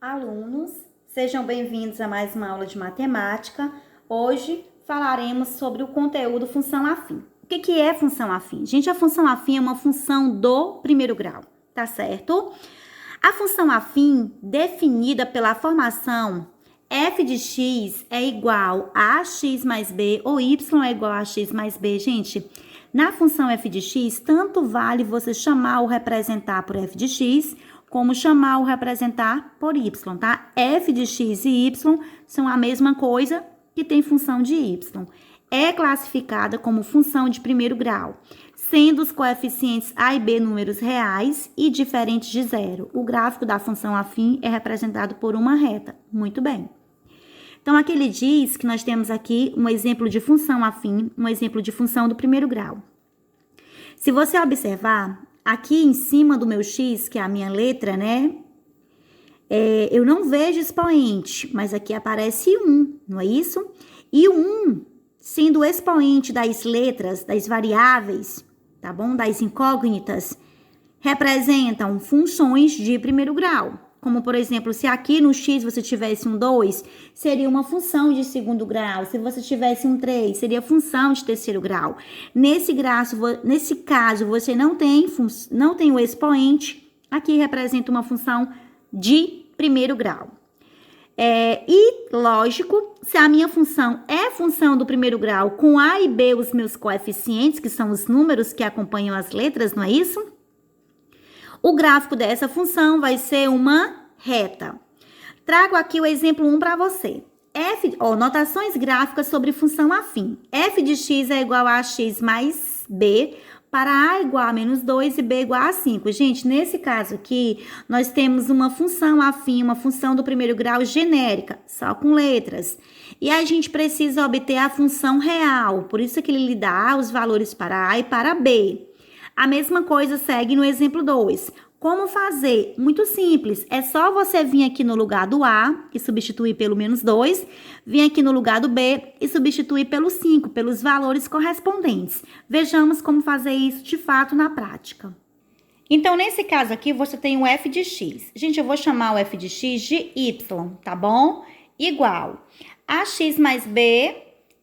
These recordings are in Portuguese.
Alunos, sejam bem-vindos a mais uma aula de matemática. Hoje falaremos sobre o conteúdo função afim. O que é função afim? Gente, a função afim é uma função do primeiro grau, tá certo? A função afim, definida pela formação f de x é igual a x mais b ou y é igual a x mais b. Gente, na função f de x, tanto vale você chamar ou representar por f de x, como chamar ou representar por y, tá? F de x e y são a mesma coisa que tem função de y. É classificada como função de primeiro grau, sendo os coeficientes a e b números reais e diferentes de zero. O gráfico da função afim é representado por uma reta. Muito bem. Então, aqui ele diz que nós temos aqui um exemplo de função afim, um exemplo de função do primeiro grau. Se você observar, aqui em cima do meu x, que é a minha letra, né? Eu não vejo expoente, mas aqui aparece 1, não é isso? E o 1, sendo o expoente das letras, das variáveis, tá bom? Das incógnitas, representam funções de primeiro grau. Como, por exemplo, se aqui no x você tivesse um 2, seria uma função de segundo grau. Se você tivesse um 3, seria função de terceiro grau. Nesse caso, você não tem o expoente. Aqui representa uma função de primeiro grau. E, lógico, se a minha função é função do primeiro grau com a e b os meus coeficientes, que são os números que acompanham as letras, não é isso? O gráfico dessa função vai ser uma reta. Trago aqui o exemplo 1 para você. Notações gráficas sobre função afim. F de x é igual a x mais b para a igual a menos 2 e b igual a 5. Gente, nesse caso aqui, nós temos uma função afim, uma função do primeiro grau genérica, só com letras. E a gente precisa obter a função real, por isso que ele lhe dá os valores para a e para b. A mesma coisa segue no exemplo 2. Como fazer? Muito simples. É só você vir aqui no lugar do A e substituir pelo menos 2. Vir aqui no lugar do B e substituir pelo 5, pelos valores correspondentes. Vejamos como fazer isso de fato na prática. Então, nesse caso aqui, você tem o f de x. Gente, eu vou chamar o f de x de y, tá bom? Igual a x mais b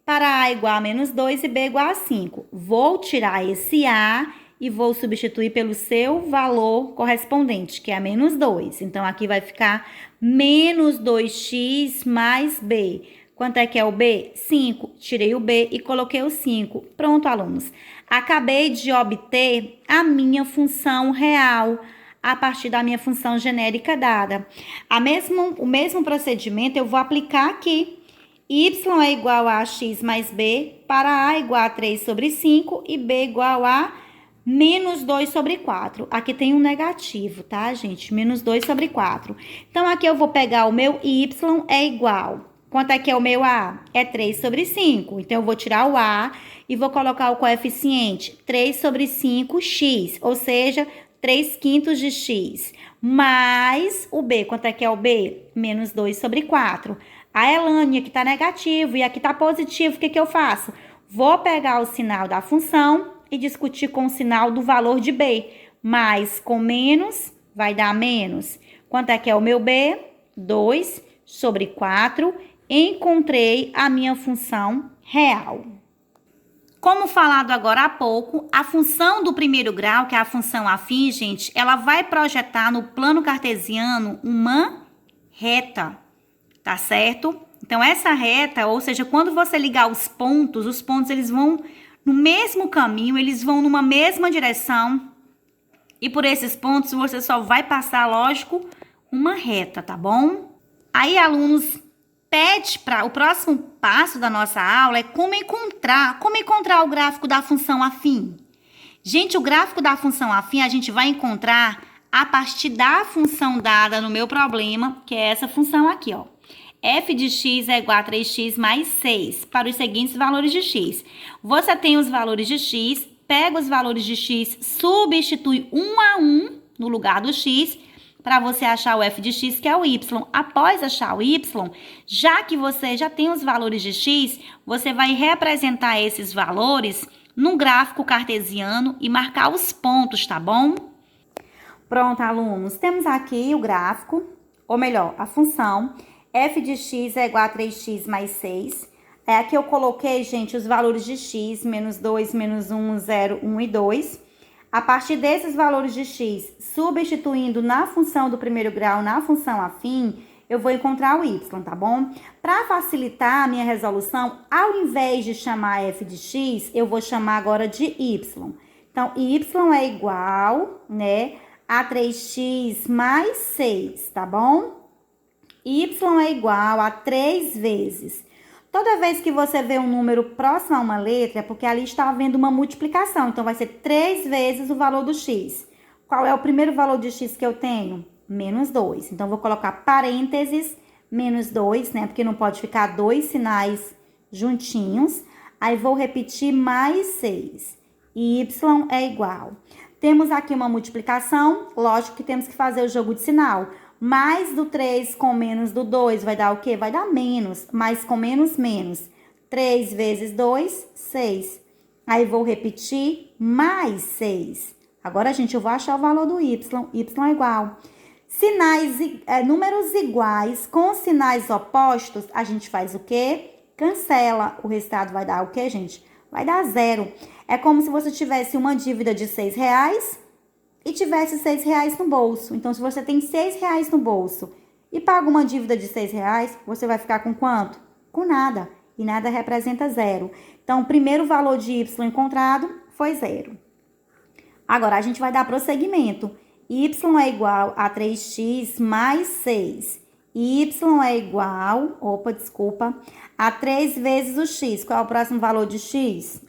para a igual a menos 2 e b igual a 5. Vou tirar esse a e vou substituir pelo seu valor correspondente, que é menos 2. Então, aqui vai ficar menos 2x mais b. Quanto é que é o b? 5. Tirei o b e coloquei o 5. Pronto, alunos. Acabei de obter a minha função real a partir da minha função genérica dada. O mesmo procedimento eu vou aplicar aqui. Y é igual a x mais b para a igual a 3 sobre 5 e b igual a menos 2 sobre 4. Aqui tem um negativo, tá, gente? Menos 2 sobre 4. Então, aqui eu vou pegar o meu y é igual. Quanto é que é o meu a? É 3 sobre 5. Então, eu vou tirar o a e vou colocar o coeficiente 3 sobre 5x, ou seja, 3 quintos de x. Mais o b. Quanto é que é o b? Menos 2 sobre 4. A Elane aqui tá negativo e aqui tá positivo. O que eu faço? Vou pegar o sinal da função e discutir com o sinal do valor de b. Mais com menos, vai dar menos. Quanto é que é o meu b? 2 sobre 4. Encontrei a minha função real. Como falado agora há pouco, a função do primeiro grau, que é a função afim, gente, ela vai projetar no plano cartesiano uma reta, tá certo? Então, essa reta, ou seja, quando você ligar os pontos eles vão no mesmo caminho, eles vão numa mesma direção. E por esses pontos, você só vai passar, lógico, uma reta, tá bom? Aí, alunos, pede para o próximo passo da nossa aula é como encontrar o gráfico da função afim. Gente, o gráfico da função afim a gente vai encontrar a partir da função dada no meu problema, que é essa função aqui, ó. F de x é igual a 3x mais 6, para os seguintes valores de x. Você tem os valores de x, pega os valores de x, substitui um a um no lugar do x, para você achar o f de x, que é o y. Após achar o y, já que você já tem os valores de x, você vai representar esses valores no gráfico cartesiano e marcar os pontos, tá bom? Pronto, alunos, temos aqui o gráfico ou melhor, a função f de x é igual a 3x mais 6. Aqui eu coloquei, gente, os valores de x, menos 2, menos 1, 0, 1 e 2. A partir desses valores de x, substituindo na função do primeiro grau, na função afim, eu vou encontrar o y, tá bom? Para facilitar a minha resolução, ao invés de chamar f de x, eu vou chamar agora de y. Então, y é igual, né, a 3x mais 6, tá bom? Y é igual a 3 vezes. Toda vez que você vê um número próximo a uma letra, é porque ali está havendo uma multiplicação. Então, vai ser 3 vezes o valor do x. Qual é o primeiro valor de x que eu tenho? Menos 2. Então, vou colocar parênteses, menos 2, né? Porque não pode ficar dois sinais juntinhos. Aí, vou repetir mais 6. Y é igual. Temos aqui uma multiplicação. Lógico que temos que fazer o jogo de sinal. Mais do 3 com menos do 2 vai dar o quê? Vai dar menos. Mais com menos, menos. 3 vezes 2, 6. Aí, vou repetir mais 6. Agora, gente, eu vou achar o valor do y. Y é igual. Números iguais com sinais opostos, a gente faz o quê? Cancela. O resultado vai dar o quê, gente? Vai dar 0. É como se você tivesse uma dívida de R$6 e tivesse R$6 no bolso. Então, se você tem R$6 no bolso e paga uma dívida de R$6, você vai ficar com quanto? Com nada. E nada representa 0. Então, o primeiro valor de y encontrado foi 0. Agora, a gente vai dar prosseguimento. Y é igual a 3x mais 6. Y é igual, a 3 vezes o x. Qual é o próximo valor de x?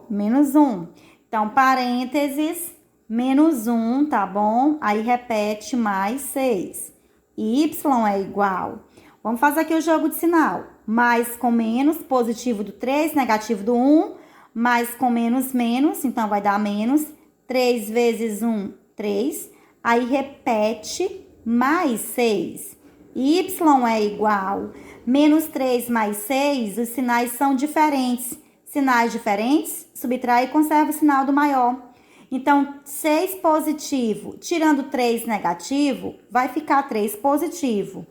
Menos 1. Então, parênteses, menos 1, tá bom? Aí, repete mais 6. Y é igual. Vamos fazer aqui o jogo de sinal. Mais com menos, positivo do 3, negativo do 1. Mais com menos, menos. Então, vai dar menos. 3 vezes 1, 3. Aí, repete mais 6. Y é igual. Menos 3 mais 6, os sinais são diferentes. Sinais diferentes, subtrai e conserva o sinal do maior. Então, 6 positivo, tirando 3 negativo, vai ficar 3 positivo.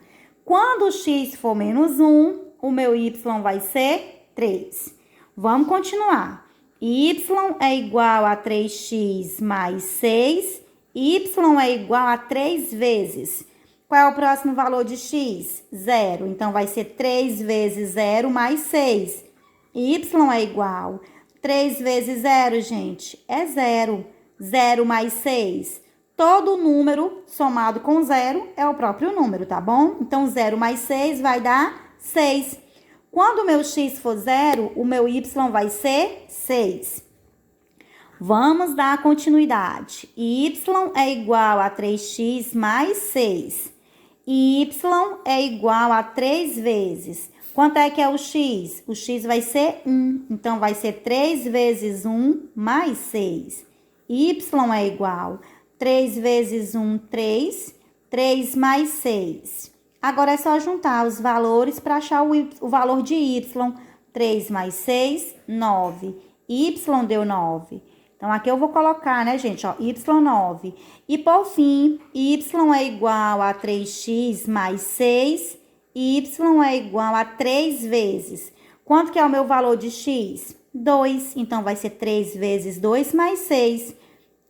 Quando o x for menos 1, o meu y vai ser 3. Vamos continuar. Y é igual a 3x mais 6. Y é igual a 3 vezes. Qual é o próximo valor de x? 0. Então, vai ser 3 vezes 0 mais 6. Y é igual. 3 vezes 0, gente, é 0. 0 mais 6. Todo número somado com 0 é o próprio número, tá bom? Então, 0 mais 6 vai dar 6. Quando o meu x for 0, o meu y vai ser 6. Vamos dar continuidade. Y é igual a 3x mais 6. Y é igual a 3 vezes. Quanto é que é o x? O x vai ser 1. Então, vai ser 3 vezes 1 mais 6. Y é igual. 3 vezes 1, 3. 3 mais 6. Agora, é só juntar os valores para achar o valor de y. 3 mais 6, 9. Y deu 9. Então, aqui eu vou colocar, né, gente, y9. E, por fim, y é igual a 3x mais 6. Y é igual a 3 vezes. Quanto que é o meu valor de x? 2. Então, vai ser 3 vezes 2 mais 6.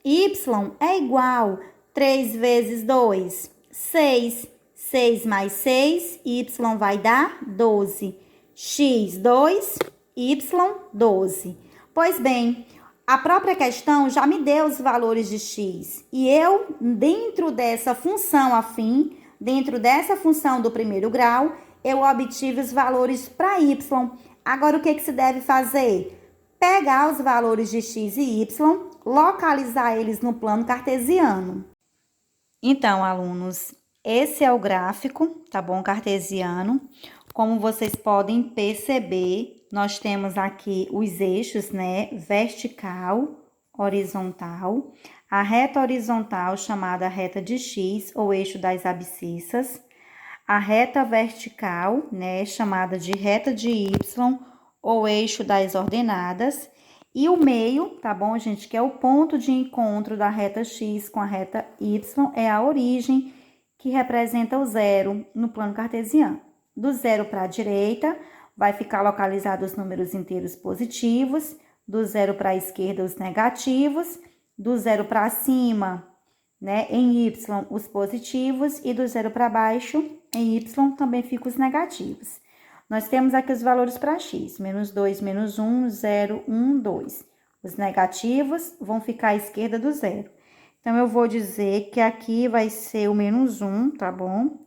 Y é igual 3 vezes 2, 6. 6 mais 6, y vai dar 12. X, 2, y, 12. Pois bem, a própria questão já me deu os valores de x. E eu, dentro dessa função afim, dentro dessa função do primeiro grau, eu obtive os valores para y. Agora, o que se deve fazer? Pegar os valores de x e y, localizar eles no plano cartesiano. Então, alunos, esse é o gráfico, tá bom, cartesiano. Como vocês podem perceber, nós temos aqui os eixos, né, vertical, horizontal, a reta horizontal chamada reta de x, ou eixo das abscissas, a reta vertical, né, chamada de reta de y, ou eixo das ordenadas, e o meio, tá bom, gente, que é o ponto de encontro da reta x com a reta y, é a origem que representa o zero no plano cartesiano. Do zero para a direita, vai ficar localizado os números inteiros positivos, do zero para a esquerda, os negativos, do zero para cima, né, em Y, os positivos, e do zero para baixo, em Y, também ficam os negativos. Nós temos aqui os valores para x, menos 2, menos 1, 0, 1, 2. Os negativos vão ficar à esquerda do zero. Então, eu vou dizer que aqui vai ser o menos 1, tá bom?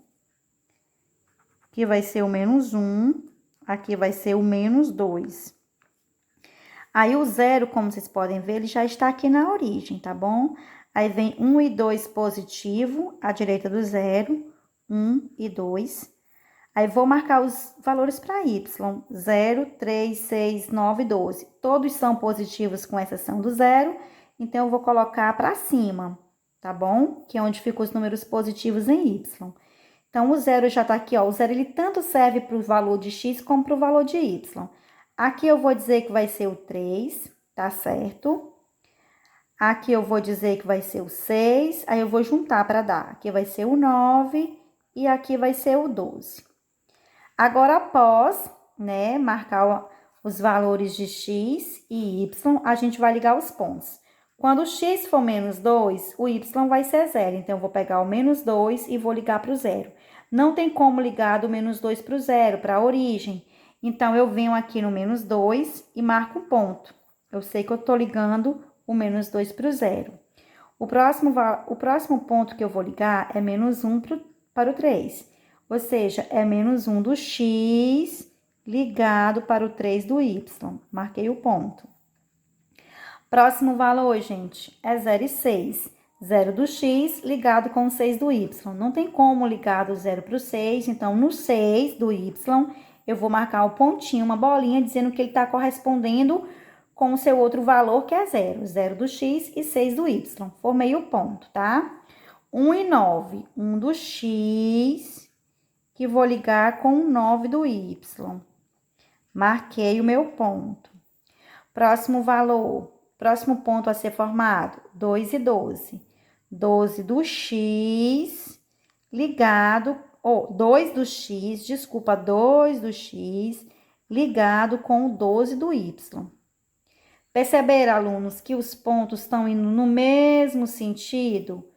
Aqui vai ser o menos 1, aqui vai ser o menos 2. Aí, o zero, como vocês podem ver, ele já está aqui na origem, tá bom? Aí, vem 1 e 2 positivo, à direita do zero, 1 e 2. Aí, vou marcar os valores para y, 0, 3, 6, 9, 12. Todos são positivos com exceção do zero, então, eu vou colocar para cima, tá bom? Que é onde ficam os números positivos em y. Então, o zero já tá aqui, ó. O zero, ele tanto serve para o valor de x como para o valor de y. Aqui, eu vou dizer que vai ser o 3, tá certo? Aqui, eu vou dizer que vai ser o 6, aí eu vou juntar para dar. Aqui vai ser o 9 e aqui vai ser o 12. Agora, após, né, marcar os valores de x e y, a gente vai ligar os pontos. Quando o x for menos 2, o y vai ser zero. Então, eu vou pegar o menos 2 e vou ligar para o zero. Não tem como ligar do menos 2 para o zero, para a origem. Então, eu venho aqui no menos 2 e marco um ponto. Eu sei que eu estou ligando o menos 2 para o zero. O próximo ponto que eu vou ligar é menos 1 para o 3. Ou seja, é menos 1 do x ligado para o 3 do y. Marquei o ponto. Próximo valor, gente, é 0 e 6. 0 do x ligado com o 6 do y. Não tem como ligar do 0 para o 6, então no 6 do y, eu vou marcar o pontinho, uma bolinha, dizendo que ele está correspondendo com o seu outro valor, que é 0. 0 do x e 6 do y. Formei o ponto, tá? 1 e 9. 1 do x, que vou ligar com o 9 do y. Marquei o meu ponto. Próximo valor, próximo ponto a ser formado, 2 e 12. 12 do x ligado, 2 do x, desculpa, 2 do x ligado com o 12 do y. Perceberam, alunos, que os pontos estão indo no mesmo sentido?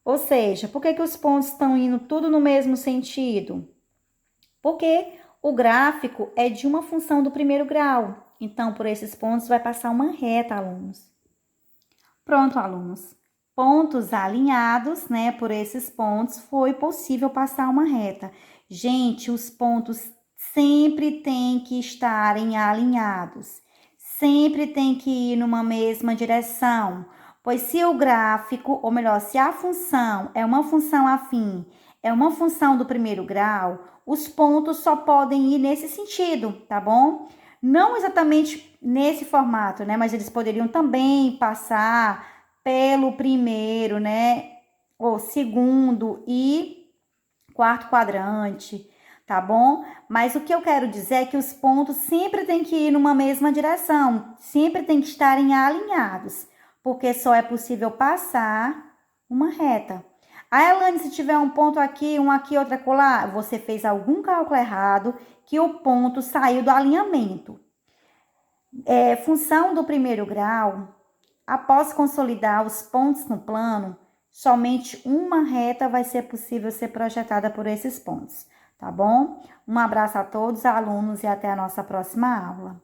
Ou seja, por que os pontos estão indo tudo no mesmo sentido? Porque o gráfico é de uma função do primeiro grau. Então, por esses pontos, vai passar uma reta, alunos. Pronto, alunos. Pontos alinhados, né? Por esses pontos, foi possível passar uma reta. Gente, os pontos sempre têm que estarem alinhados. Sempre tem que ir numa mesma direção. Pois se o gráfico, ou melhor, se a função é uma função afim, é uma função do primeiro grau, os pontos só podem ir nesse sentido, tá bom? Não exatamente nesse formato, né? Mas eles poderiam também passar pelo primeiro, né? Ou segundo e quarto quadrante, tá bom? Mas o que eu quero dizer é que os pontos sempre têm que ir numa mesma direção, sempre tem que estarem alinhados, porque só é possível passar uma reta. A Elane, se tiver um ponto aqui, um aqui, outro acolá, você fez algum cálculo errado, que o ponto saiu do alinhamento. Função do primeiro grau, após consolidar os pontos no plano, somente uma reta vai ser possível ser projetada por esses pontos, tá bom? Um abraço a todos, alunos, e até a nossa próxima aula.